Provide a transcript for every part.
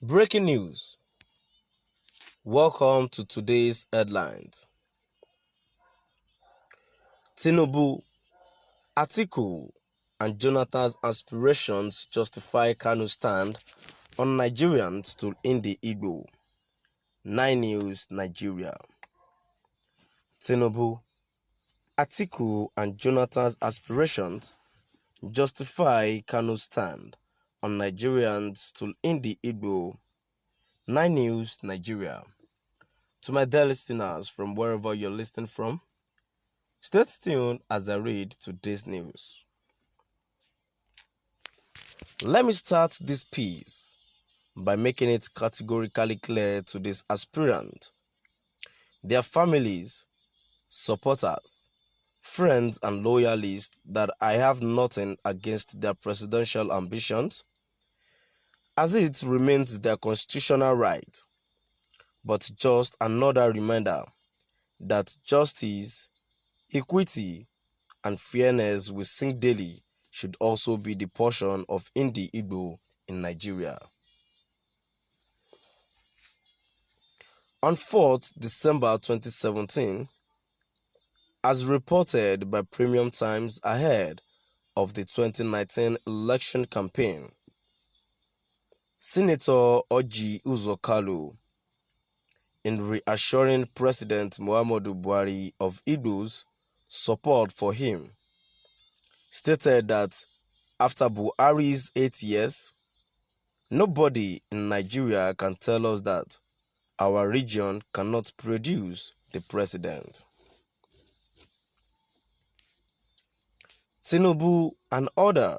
Breaking news. Welcome to today's headlines. Tinubu, Atiku, and Jonathan's aspirations justify Kanu's stand on Nigerians to end the Igbo. 9 News Nigeria. Tinubu, Atiku, and Jonathan's aspirations justify Kanu's stand on Nigerians to end the Igbo. 9 News Nigeria. To my dear listeners from wherever you're listening from, stay tuned as I read today's news. Let me start this piece by making it categorically clear to this aspirant, their families, supporters, friends and loyalists that I have nothing against their presidential ambitions, as it remains their constitutional right, but just another reminder that justice, equity, and fairness we sing daily should also be the portion of Indi Igbo in Nigeria. On 4th December 2017, as reported by Premium Times ahead of the 2019 election campaign, Senator Orji Uzor Kalu, in reassuring President Muhammadu Buhari of Igbo's support for him, stated that after Buhari's 8 years, nobody in Nigeria can tell us that our region cannot produce the president. Tinubu and other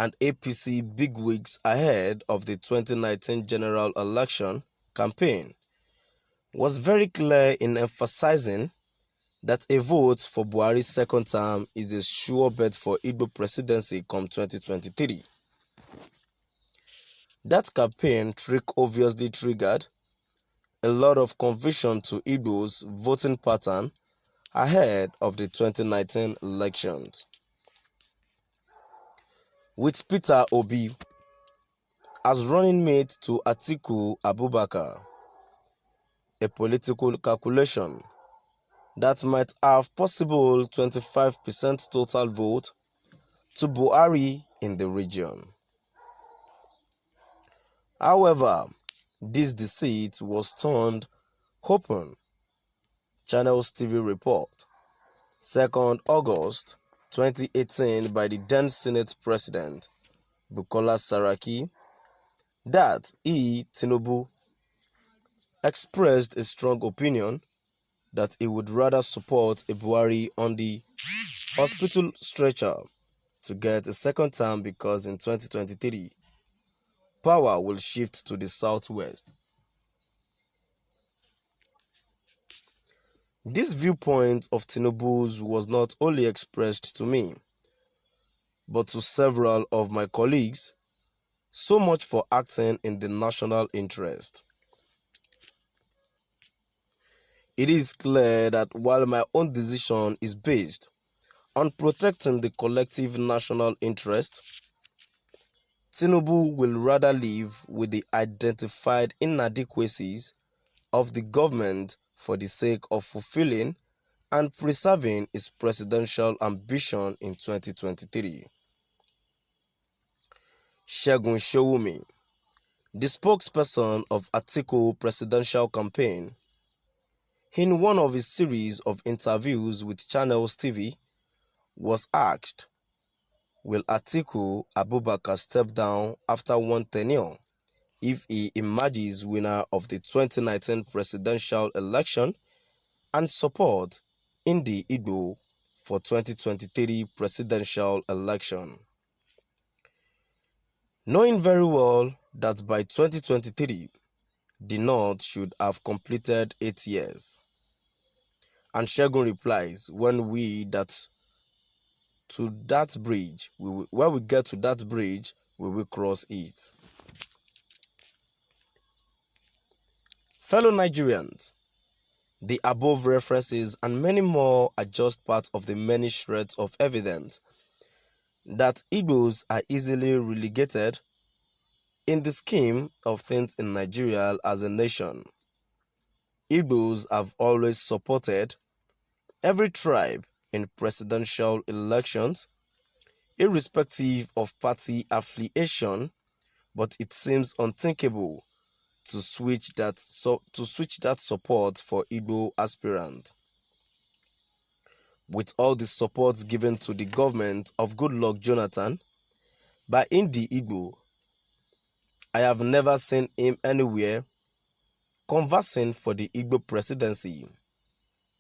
and APC bigwigs ahead of the 2019 general election campaign was very clear in emphasizing that a vote for Buhari's second term is a sure bet for Igbo presidency come 2023. That campaign trick obviously triggered a lot of conviction to Igbo's voting pattern ahead of the 2019 elections. With Peter Obi as running mate to Atiku Abubakar, a political calculation that might have possible 25% total vote to Buhari in the region. However, this deceit was turned open. Channels TV report, 2nd August 2018 by the then Senate President Bukola Saraki that he, Tinubu, expressed a strong opinion that he would rather support a Buhari on the hospital stretcher to get a second term because in 2023, power will shift to the southwest. This viewpoint of Tinubu's was not only expressed to me, but to several of my colleagues, so much for acting in the national interest. It is clear that while my own decision is based on protecting the collective national interest, Tinubu will rather live with the identified inadequacies of the government for the sake of fulfilling and preserving his presidential ambition in 2023. Segun Showumi, the spokesperson of Atiku presidential campaign, in one of his series of interviews with Channels TV, was asked, will Atiku Abubakar step down after one tenure if he emerges winner of the 2019 presidential election and support Indi Igbo for 2023 presidential election? Knowing very well that by 2023, the North should have completed 8 years. And Segun replies, when we get to that bridge, we will cross it. Fellow Nigerians, the above references and many more are just part of the many shreds of evidence that Igbos are easily relegated In the scheme of things in Nigeria as a nation, Igbos have always supported every tribe in presidential elections, irrespective of party affiliation, but it seems unthinkable to switch that support for Igbo aspirant. With all the support given to the government of Goodluck Jonathan by Indi Igbo, I have never seen him anywhere conversing for the Igbo presidency,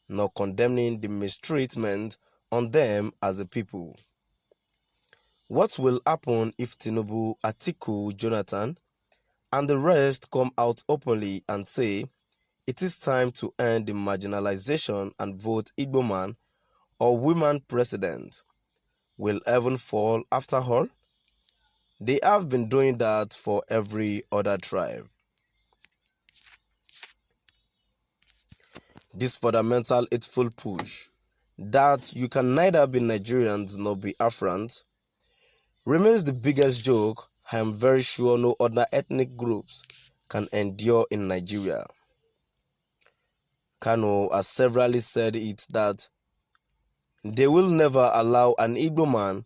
nor condemning the mistreatment on them as a people. What will happen if Tinubu, Atiku, Jonathan, and the rest come out openly and say it is time to end the marginalization and vote Igbo man or woman president? Will heaven fall after all? They have been doing that for every other tribe. This fundamental hateful push that you can neither be Nigerians nor be Afrans remains the biggest joke I am very sure no other ethnic groups can endure in Nigeria. Kanu has severally said it that they will never allow an Igbo man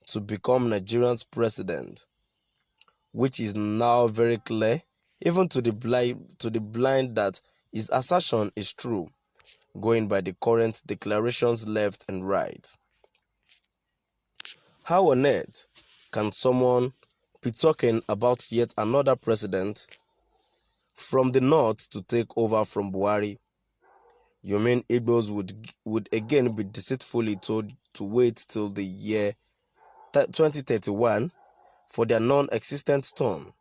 to become Nigeria's president, which is now very clear even to the blind that his assertion is true, going by the current declarations left and right. How on earth can someone be talking about yet another president from the north to take over from Buhari? You mean Igbos would again be deceitfully told to wait till the year 2031 for their non-existent turn,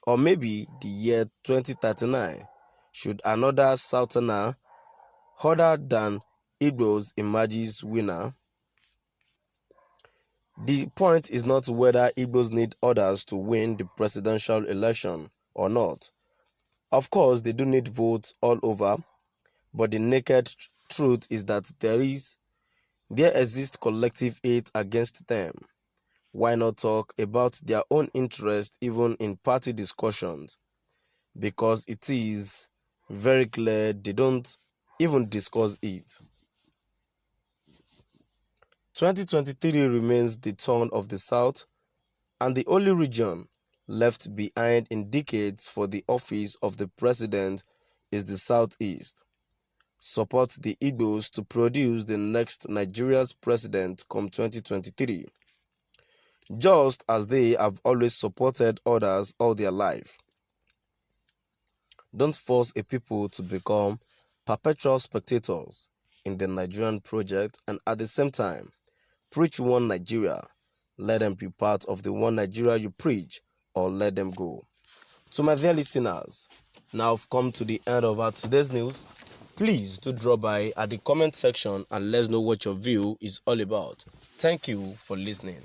or maybe the year 2039 should another southerner other than Igbos emerges winner? The point is not whether Igbos need others to win the presidential election or not. Of course, they do need votes all over, but the naked truth is that there exists collective hate against them. Why not talk about their own interest even in party discussions? Because it is very clear they don't even discuss it. 2023 remains the turn of the South, and the only region left behind in decades for the office of the president is the Southeast. Support the Igbos to produce the next Nigeria's president come 2023, just as they have always supported others all their life. Don't force a people to become perpetual spectators in the Nigerian project and at the same time preach one Nigeria. Let them be part of the one Nigeria you preach, or let them go. To my dear listeners, now I've come to the end of our today's news. Please do drop by at the comment section and let us know what your view is all about. Thank you for listening.